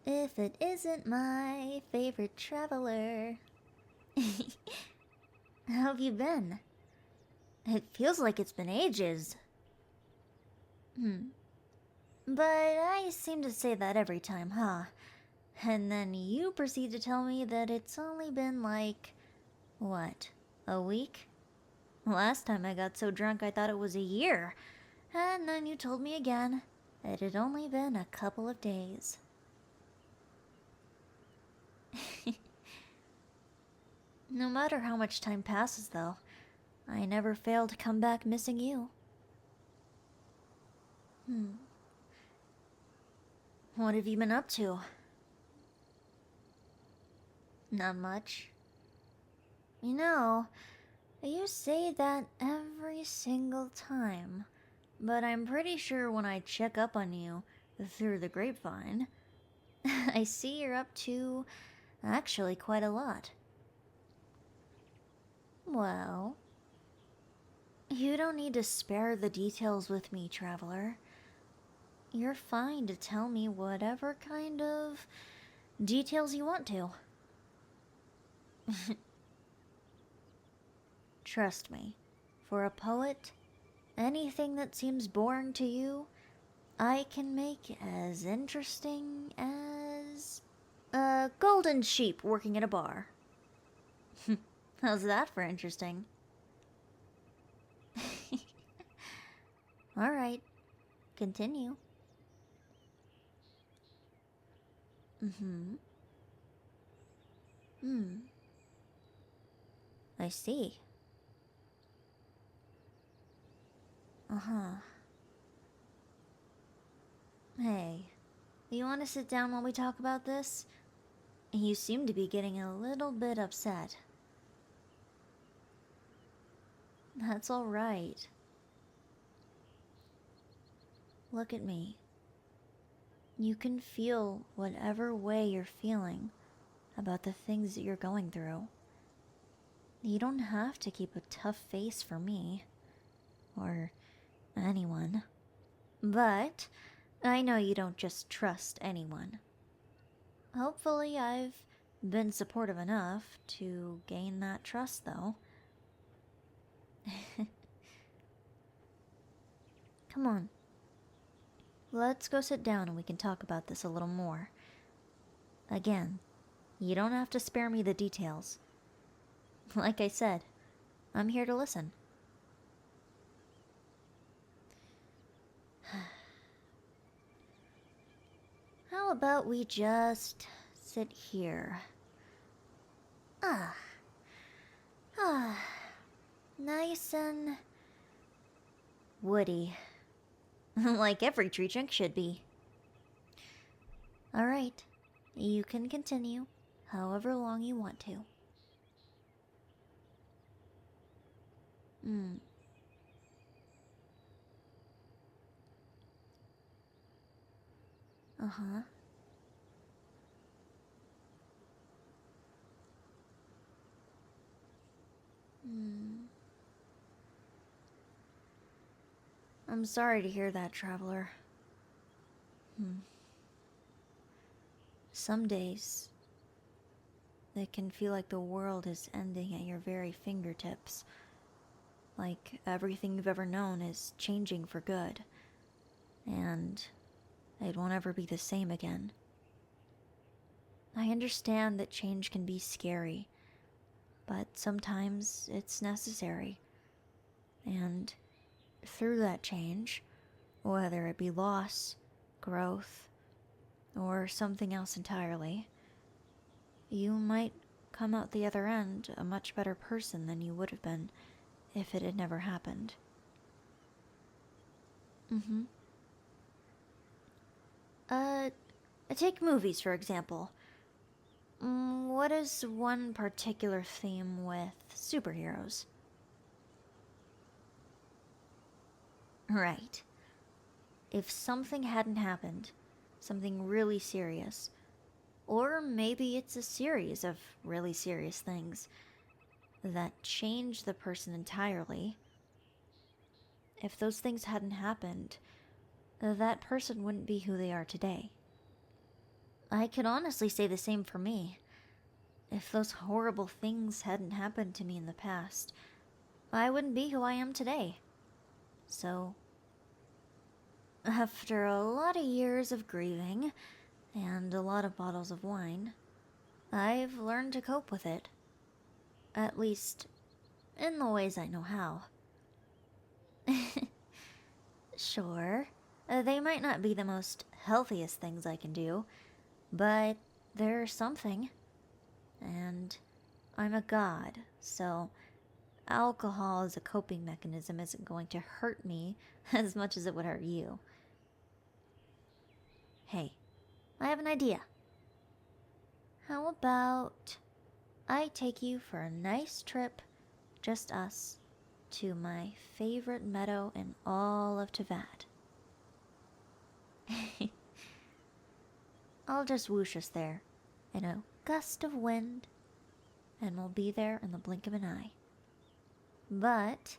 If it isn't my favorite traveler. How have you been? It feels like it's been ages. But I seem to say that every time, huh? And then you proceed to tell me that it's only been like, what, a week? Last time I got so drunk I thought it was a year. And then you told me again it had only been a couple of days. No matter how much time passes, though, I never fail to come back missing you. What have you been up to? Not much. You know, you say that every single time, but I'm pretty sure when I check up on you through the grapevine, I see you're up to actually quite a lot. Well, you don't need to spare the details with me, traveler. You're fine to tell me whatever kind of details you want to. Trust me, for a poet, anything that seems boring to you, I can make as interesting as a golden sheep working at a bar. How's that for interesting? Alright, continue. I see. Hey, you want to sit down while we talk about this? You seem to be getting a little bit upset. That's alright. Look at me. You can feel whatever way you're feeling about the things that you're going through. You don't have to keep a tough face for me. Or anyone. But I know you don't just trust anyone. Hopefully I've been supportive enough to gain that trust, though. Come on. Let's go sit down and we can talk about this a little more. Again, you don't have to spare me the details. Like I said, I'm here to listen. How about we just sit here? Nice and woody. Like every tree trunk should be. Alright, you can continue however long you want to. I'm sorry to hear that, traveler. Some days, it can feel like the world is ending at your very fingertips. Like everything you've ever known is changing for good. And it won't ever be the same again. I understand that change can be scary, but sometimes it's necessary. And through that change, whether it be loss, growth, or something else entirely, you might come out the other end a much better person than you would have been if it had never happened. Take movies, for example. What is one particular theme with superheroes? Right. If something hadn't happened, something really serious, or maybe it's a series of really serious things that change the person entirely, if those things hadn't happened, that person wouldn't be who they are today. I could honestly say the same for me. If those horrible things hadn't happened to me in the past, I wouldn't be who I am today. So, after a lot of years of grieving and a lot of bottles of wine, I've learned to cope with it. At least, in the ways I know how. Sure, they might not be the most healthiest things I can do, but they're something. And I'm a god, so alcohol as a coping mechanism isn't going to hurt me as much as it would hurt you. Hey, I have an idea. How about I take you for a nice trip, just us, to my favorite meadow in all of Teyvat. I'll just whoosh us there in a gust of wind, and we'll be there in the blink of an eye. But,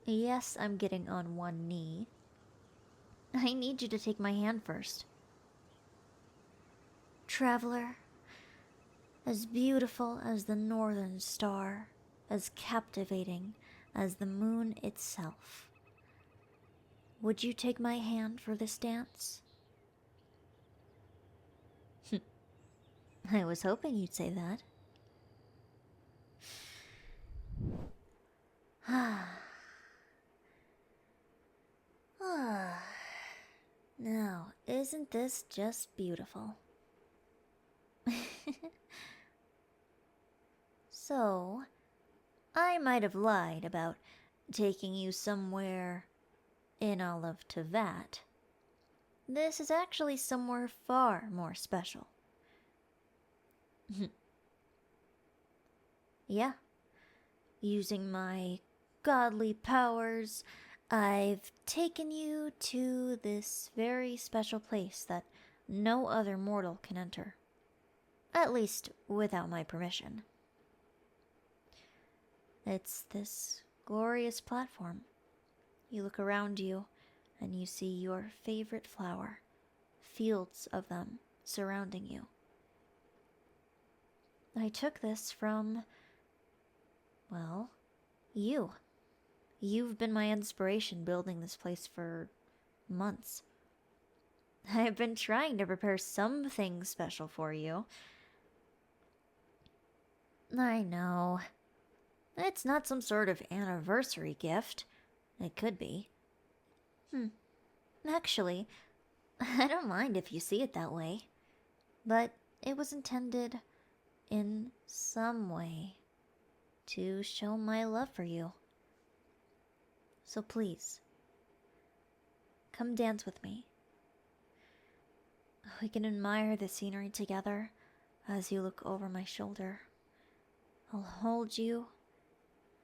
yes, I'm getting on one knee. I need you to take my hand first. Traveler, as beautiful as the northern star, as captivating as the moon itself. Would you take my hand for this dance? I was hoping you'd say that. Now, isn't this just beautiful? So, I might have lied about taking you somewhere in all of Teyvat. This is actually somewhere far more special. Yeah. Using my godly powers, I've taken you to this very special place that no other mortal can enter. At least, without my permission. It's this glorious platform. You look around you, and you see your favorite flower, fields of them surrounding you. I took this from, well, you. You've been my inspiration building this place for months. I've been trying to prepare something special for you. I know. It's not some sort of anniversary gift. It could be. Actually, I don't mind if you see it that way. But it was intended, in some way, to show my love for you. So please, come dance with me. We can admire the scenery together as you look over my shoulder. I'll hold you,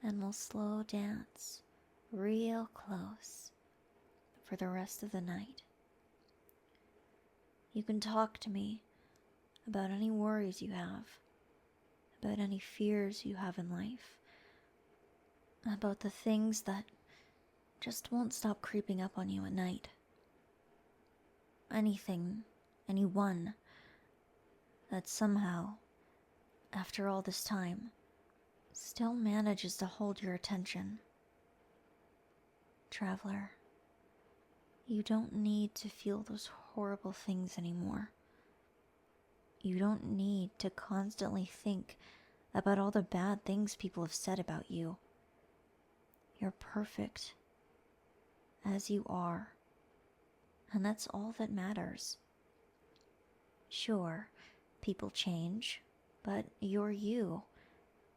and we'll slow dance real close for the rest of the night. You can talk to me about any worries you have, about any fears you have in life, about the things that just won't stop creeping up on you at night. Anything, anyone that somehow, after all this time, still manages to hold your attention. Traveler, you don't need to feel those horrible things anymore. You don't need to constantly think about all the bad things people have said about you. You're perfect as you are, and that's all that matters. Sure, people change, but you're you,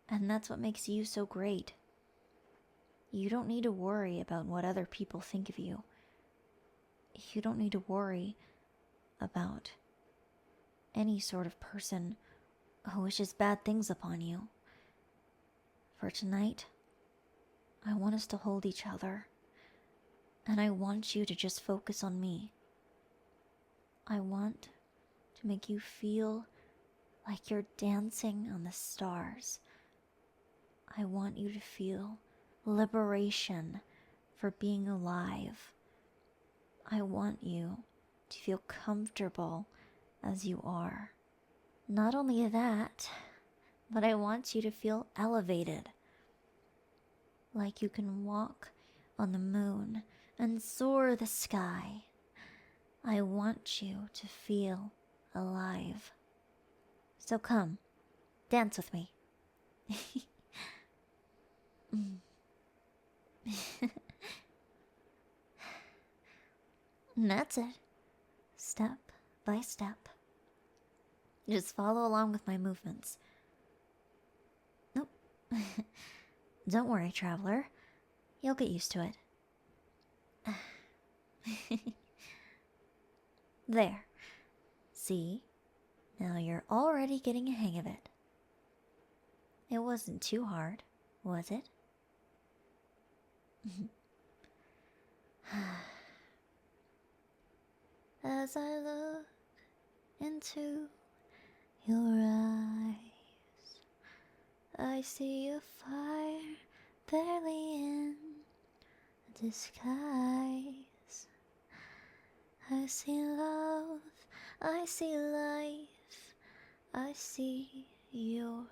and that's what makes you so great. You don't need to worry about what other people think of you. You don't need to worry about any sort of person who wishes bad things upon you. For tonight, I want us to hold each other, and I want you to just focus on me. I want to make you feel like you're dancing on the stars. I want you to feel liberation for being alive. I want you to feel comfortable as you are. Not only that, but I want you to feel elevated. Like you can walk on the moon and soar the sky. I want you to feel alive. So come, dance with me. And that's it. Step by step. Just follow along with my movements. Nope. Don't worry, traveler. You'll get used to it. There. See? Now you're already getting a hang of it. It wasn't too hard, was it? As I look into your eyes, I see a fire barely in disguise. I see love, I see life, I see your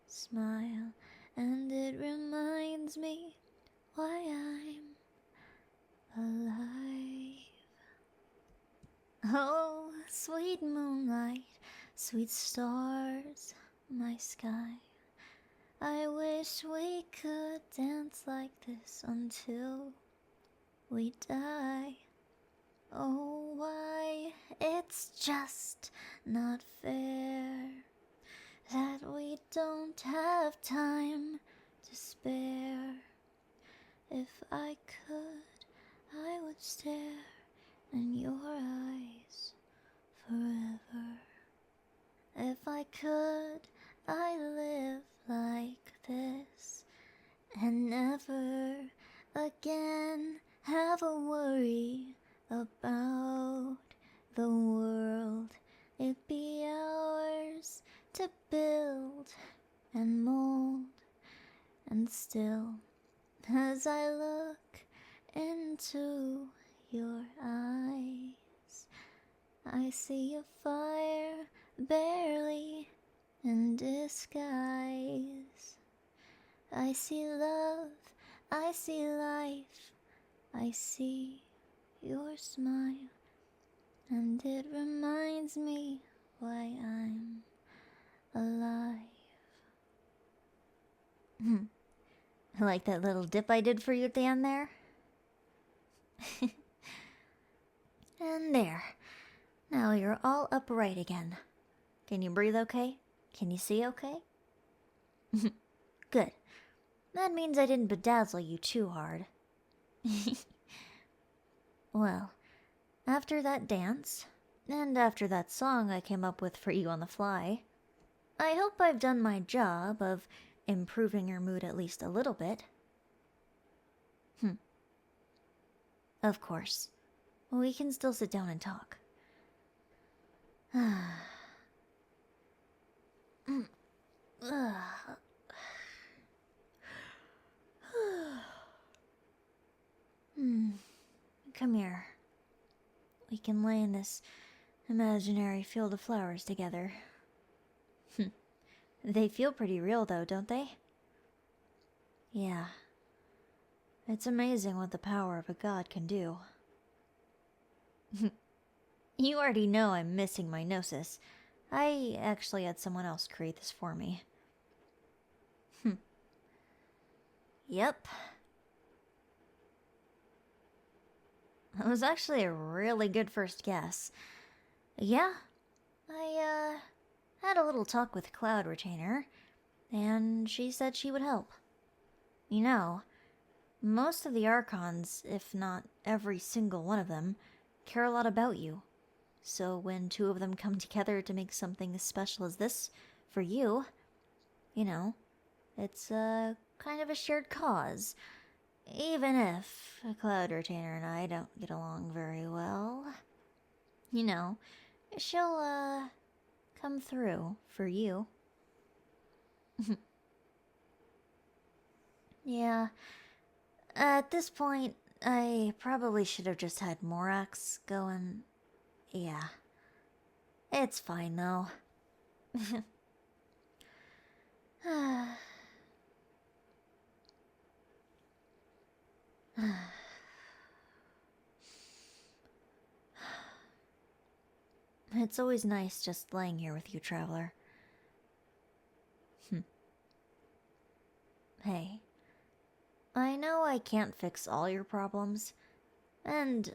smile, and it reminds me why I'm alive. Oh, sweet moonlight, sweet stars, my sky. I wish we could dance like this until we die. Oh, why it's just not fair that we don't have time to spare. If I could, I would stare in your eyes forever. If I could, I'd live like this and never again have a worry about the world. It'd be ours to build and mold. And still, as I look into your eyes, I see a fire barely in disguise. I see love, I see life, I see your smile, and it reminds me why I'm alive. Like that little dip I did for you at the end there? And there. Now you're all upright again. Can you breathe okay? Can you see okay? Good. That means I didn't bedazzle you too hard. Well, after that dance, and after that song I came up with for you on the fly, I hope I've done my job of improving your mood at least a little bit. Of course. We can still sit down and talk. Come here. We can lay in this imaginary field of flowers together. They feel pretty real though, don't they? Yeah. It's amazing what the power of a god can do. You already know I'm missing my gnosis. I actually had someone else create this for me. Yep. That was actually a really good first guess. Yeah, I had a little talk with Cloud Retainer, and she said she would help. You know, most of the Archons, if not every single one of them, care a lot about you. So when two of them come together to make something as special as this for you, you know, it's kind of a shared cause. Even if Cloud Retainer and I don't get along very well. You know, she'll come through for you. Yeah, at this point, I probably should have just had Morax go and, Yeah. It's fine, though. It's always nice just laying here with you, Traveler. Hey, I know I can't fix all your problems, and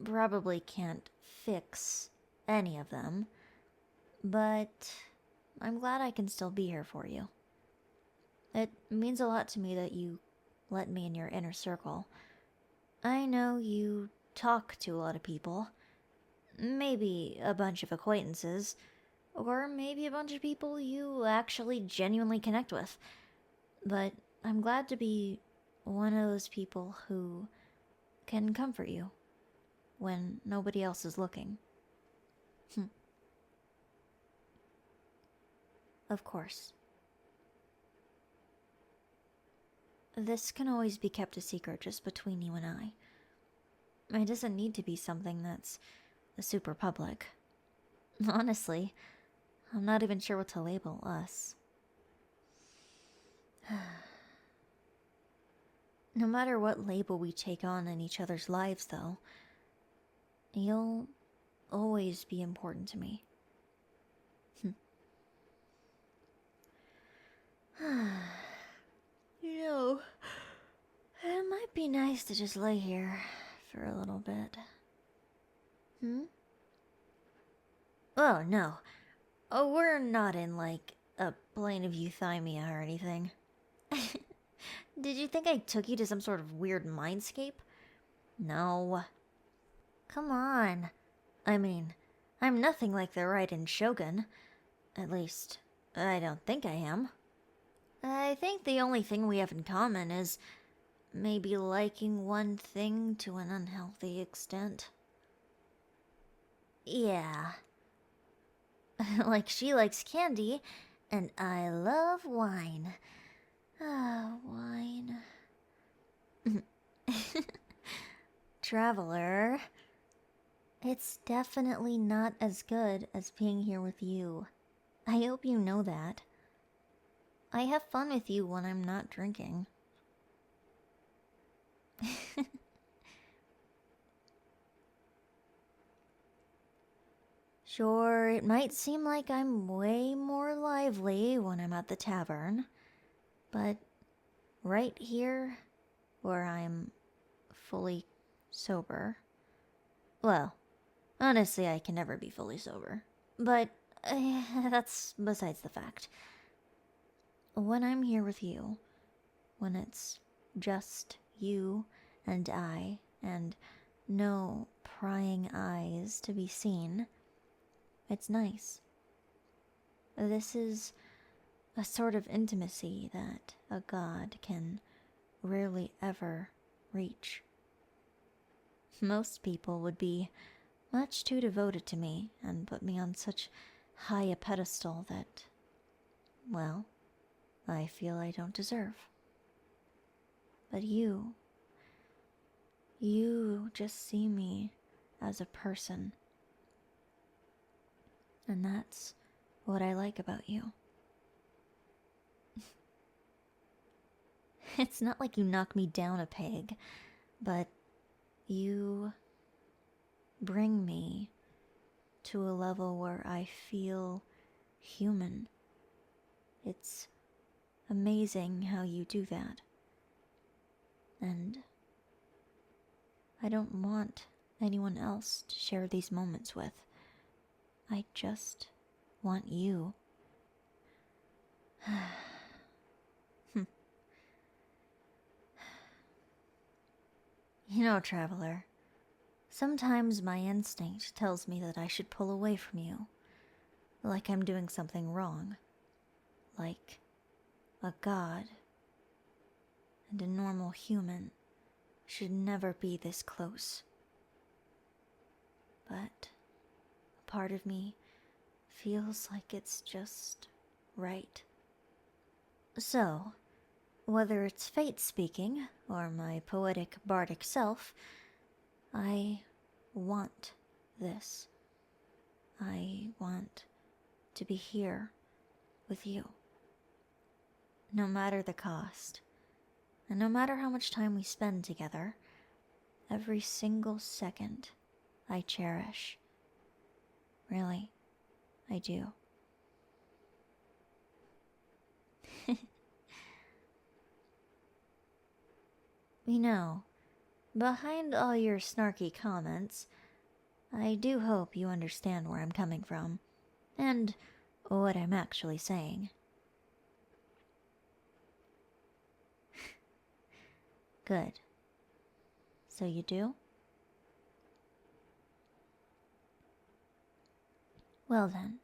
probably can't fix any of them, but I'm glad I can still be here for you. It means a lot to me that you let me in your inner circle. I know you talk to a lot of people. Maybe a bunch of acquaintances, or maybe a bunch of people you actually genuinely connect with. But I'm glad to be one of those people who can comfort you when nobody else is looking. Of course. This can always be kept a secret just between you and I. It doesn't need to be something that's super public. Honestly, I'm not even sure what to label us. No matter what label we take on in each other's lives, though, you'll always be important to me. You know, it might be nice to just lay here for a little bit. Oh, no. Oh, we're not in, like, a plane of euthymia or anything. Did you think I took you to some sort of weird mindscape? No. Come on. I mean, I'm nothing like the Raiden Shogun. At least, I don't think I am. I think the only thing we have in common is maybe liking one thing to an unhealthy extent. Yeah. Like she likes candy, and I love wine. Ah, wine. Traveler, it's definitely not as good as being here with you. I hope you know that. I have fun with you when I'm not drinking. Sure, it might seem like I'm way more lively when I'm at the tavern, but right here, where I'm fully sober. Well, honestly, I can never be fully sober, but that's besides the fact. When I'm here with you, when it's just you and I, and no prying eyes to be seen, it's nice. This is a sort of intimacy that a god can rarely ever reach. Most people would be much too devoted to me and put me on such high a pedestal that, well, I feel I don't deserve. But you just see me as a person. And that's what I like about you. It's not like you knock me down a peg, but you bring me to a level where I feel human. It's amazing how you do that. And I don't want anyone else to share these moments with. I just want you. You know, Traveler, sometimes my instinct tells me that I should pull away from you. Like I'm doing something wrong. Like a god and a normal human should never be this close. But a part of me feels like it's just right. So, whether it's fate speaking or my poetic bardic self, I want this. I want to be here with you. No matter the cost, and no matter how much time we spend together, every single second I cherish. Really, I do. You know, behind all your snarky comments, I do hope you understand where I'm coming from, and what I'm actually saying. Good. So you do? Well then,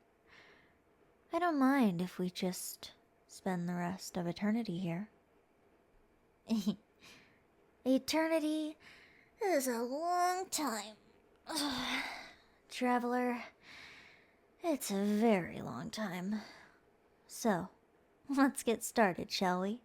I don't mind if we just spend the rest of eternity here. Eternity is a long time. Traveler, it's a very long time. So, let's get started, shall we?